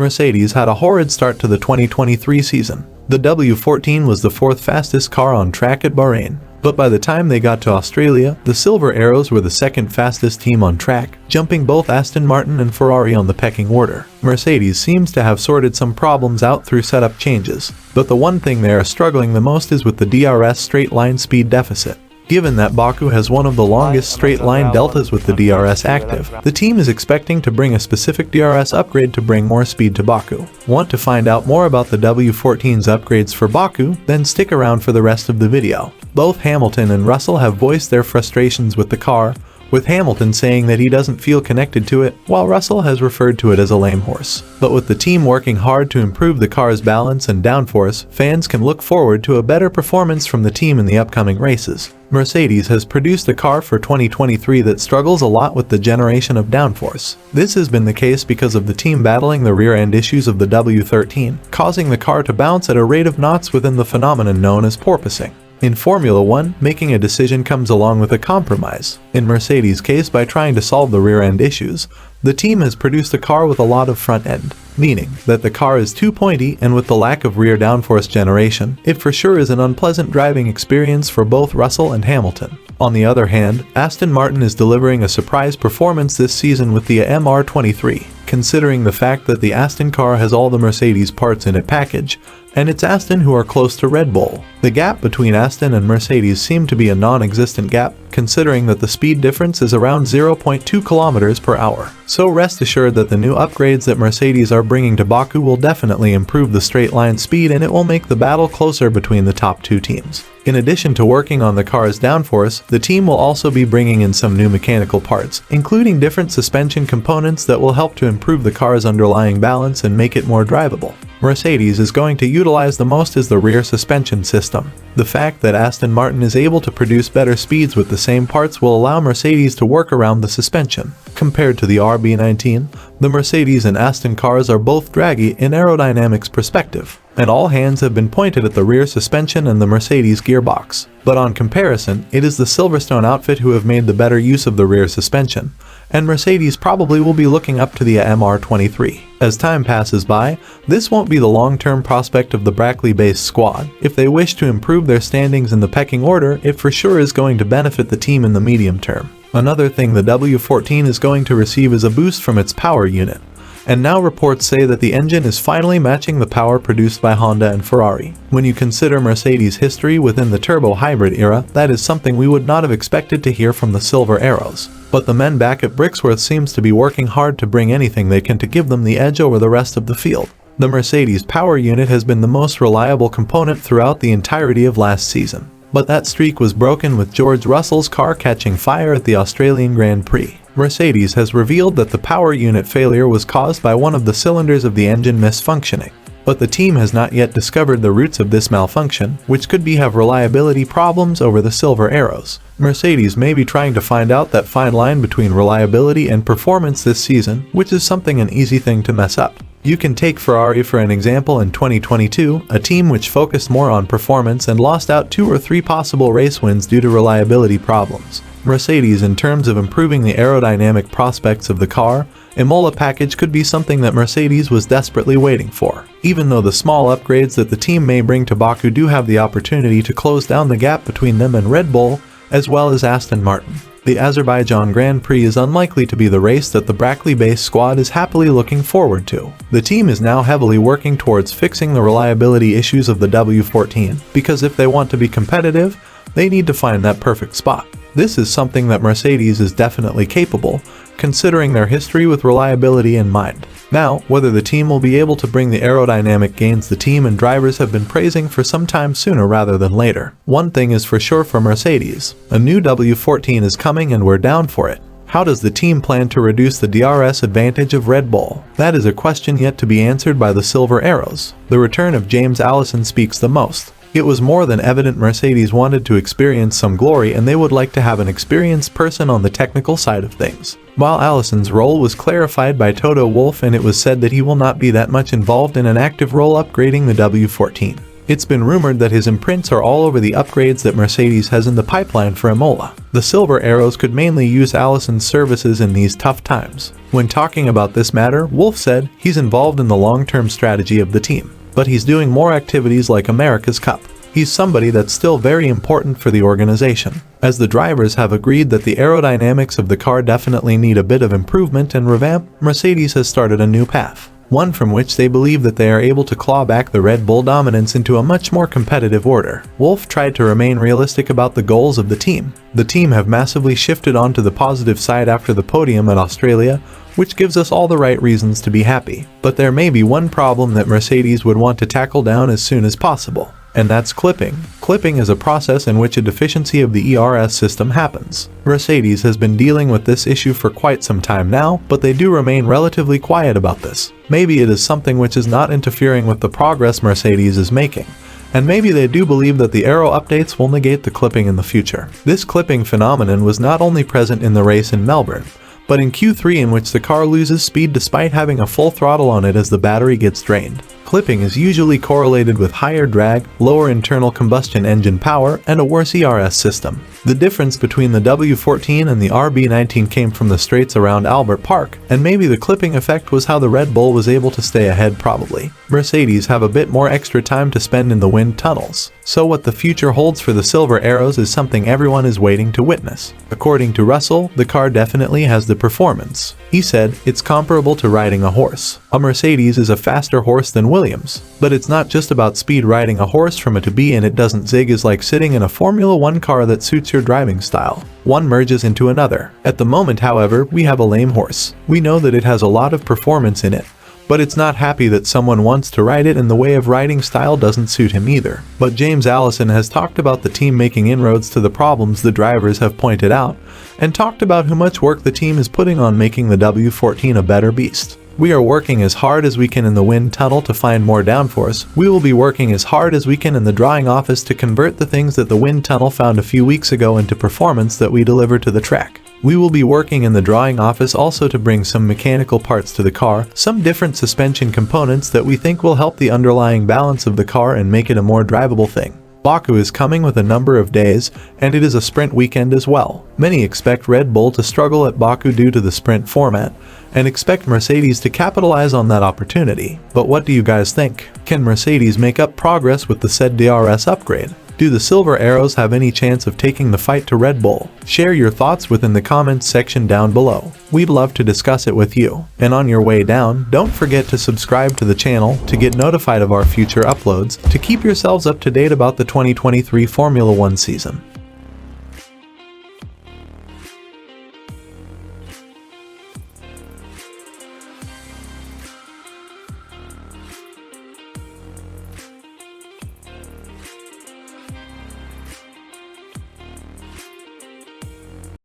Mercedes had a horrid start to the 2023 season. The W14 was the fourth fastest car on track at Bahrain. But by the time they got to Australia, the Silver Arrows were the second fastest team on track, jumping both Aston Martin and Ferrari on the pecking order. Mercedes seems to have sorted some problems out through setup changes, but the one thing they are struggling the most is with the DRS straight-line speed deficit. Given that Baku has one of the longest straight-line deltas with the DRS active, the team is expecting to bring a specific DRS upgrade to bring more speed to Baku. Want to find out more about the W14's upgrades for Baku? Then stick around for the rest of the video. Both Hamilton and Russell have voiced their frustrations with the car, with Hamilton saying that he doesn't feel connected to it, while Russell has referred to it as a lame horse. But with the team working hard to improve the car's balance and downforce, fans can look forward to a better performance from the team in the upcoming races. Mercedes has produced a car for 2023 that struggles a lot with the generation of downforce. This has been the case because of the team battling the rear-end issues of the W13, causing the car to bounce at a rate of knots within the phenomenon known as porpoising. In Formula 1, making a decision comes along with a compromise. In Mercedes' case, by trying to solve the rear-end issues, the team has produced a car with a lot of front-end, meaning that the car is too pointy, and with the lack of rear downforce generation, it for sure is an unpleasant driving experience for both Russell and Hamilton. On the other hand, Aston Martin is delivering a surprise performance this season with the MR23, considering the fact that the Aston car has all the Mercedes parts in it package, and it's Aston who are close to Red Bull. The gap between Aston and Mercedes seemed to be a non-existent gap, considering that the speed difference is around 0.2 km per hour. So rest assured that the new upgrades that Mercedes are bringing to Baku will definitely improve the straight line speed, and it will make the battle closer between the top two teams. In addition to working on the car's downforce, the team will also be bringing in some new mechanical parts, including different suspension components that will help to improve the car's underlying balance and make it more drivable. Mercedes is going to utilize the most is the rear suspension system. The fact that Aston Martin is able to produce better speeds with the same parts will allow Mercedes to work around the suspension. Compared to the RB19, the Mercedes and Aston cars are both draggy in aerodynamics perspective, and all hands have been pointed at the rear suspension and the Mercedes gearbox. But on comparison, it is the Silverstone outfit who have made the better use of the rear suspension, and Mercedes probably will be looking up to the MR23. As time passes by, this won't be the long-term prospect of the Brackley-based squad. If they wish to improve their standings in the pecking order, it for sure is going to benefit the team in the medium term. Another thing the W14 is going to receive is a boost from its power unit, and now reports say that the engine is finally matching the power produced by Honda and Ferrari. When you consider Mercedes' history within the turbo hybrid era, that is something we would not have expected to hear from the Silver Arrows. But the men back at Brixworth seems to be working hard to bring anything they can to give them the edge over the rest of the field. The Mercedes power unit has been the most reliable component throughout the entirety of last season. But that streak was broken with George Russell's car catching fire at the Australian Grand Prix. Mercedes has revealed that the power unit failure was caused by one of the cylinders of the engine misfunctioning. But the team has not yet discovered the roots of this malfunction, which could have reliability problems over the Silver Arrows. Mercedes may be trying to find out that fine line between reliability and performance this season, which is an easy thing to mess up. You can take Ferrari for an example in 2022, a team which focused more on performance and lost out 2 or 3 possible race wins due to reliability problems. Mercedes, in terms of improving the aerodynamic prospects of the car, Imola package could be something that Mercedes was desperately waiting for. Even though the small upgrades that the team may bring to Baku do have the opportunity to close down the gap between them and Red Bull, as well as Aston Martin. The Azerbaijan Grand Prix is unlikely to be the race that the Brackley-based squad is happily looking forward to. The team is now heavily working towards fixing the reliability issues of the W14, because if they want to be competitive, they need to find that perfect spot. This is something that Mercedes is definitely capable, considering their history with reliability in mind. Now, whether the team will be able to bring the aerodynamic gains the team and drivers have been praising for some time sooner rather than later. One thing is for sure for Mercedes, a new W14 is coming and we're down for it. How does the team plan to reduce the DRS advantage of Red Bull? That is a question yet to be answered by the Silver Arrows. The return of James Allison speaks the most. It was more than evident Mercedes wanted to experience some glory, and they would like to have an experienced person on the technical side of things. While Allison's role was clarified by Toto Wolff, and it was said that he will not be that much involved in an active role upgrading the W14. It's been rumored that his imprints are all over the upgrades that Mercedes has in the pipeline for Imola. The Silver Arrows could mainly use Allison's services in these tough times. When talking about this matter, Wolff said he's involved in the long-term strategy of the team, but he's doing more activities like America's Cup. He's somebody that's still very important for the organization, as the drivers have agreed that the aerodynamics of the car definitely need a bit of improvement and revamp. Mercedes has started a new path, one from which they believe that they are able to claw back the Red Bull dominance into a much more competitive order. Wolff tried to remain realistic about the goals of the team. The team have massively shifted onto the positive side after the podium at Australia, which gives us all the right reasons to be happy. But there may be one problem that Mercedes would want to tackle down as soon as possible, and that's clipping. Clipping is a process in which a deficiency of the ERS system happens. Mercedes has been dealing with this issue for quite some time now, but they do remain relatively quiet about this. Maybe it is something which is not interfering with the progress Mercedes is making, and maybe they do believe that the aero updates will negate the clipping in the future. This clipping phenomenon was not only present in the race in Melbourne, but in Q3, in which the car loses speed despite having a full throttle on it as the battery gets drained. Clipping is usually correlated with higher drag, lower internal combustion engine power, and a worse ERS system. The difference between the W14 and the RB19 came from the straights around Albert Park, and maybe the clipping effect was how the Red Bull was able to stay ahead probably. Mercedes have a bit more extra time to spend in the wind tunnels, so what the future holds for the Silver Arrows is something everyone is waiting to witness. According to Russell, the car definitely has the performance. He said, "It's comparable to riding a horse. A Mercedes is a faster horse than Williams, but it's not just about speed. Riding a horse from A to B and it doesn't zig is like sitting in a Formula 1 car that suits your driving style. One merges into another. At the moment, however, we have a lame horse. We know that it has a lot of performance in it, but it's not happy that someone wants to ride it, and the way of riding style doesn't suit him either." But James Allison has talked about the team making inroads to the problems the drivers have pointed out, and talked about how much work the team is putting on making the W14 a better beast. "We are working as hard as we can in the wind tunnel to find more downforce. We will be working as hard as we can in the drawing office to convert the things that the wind tunnel found a few weeks ago into performance that we deliver to the track. We will be working in the drawing office also to bring some mechanical parts to the car, some different suspension components that we think will help the underlying balance of the car and make it a more drivable thing." Baku is coming with a number of days, and it is a sprint weekend as well. Many expect Red Bull to struggle at Baku due to the sprint format, and expect Mercedes to capitalize on that opportunity. But what do you guys think? Can Mercedes make up progress with the said DRS upgrade? Do the Silver Arrows have any chance of taking the fight to Red Bull? Share your thoughts within the comments section down below. We'd love to discuss it with you. And on your way down, don't forget to subscribe to the channel to get notified of our future uploads, to keep yourselves up to date about the 2023 Formula 1 season.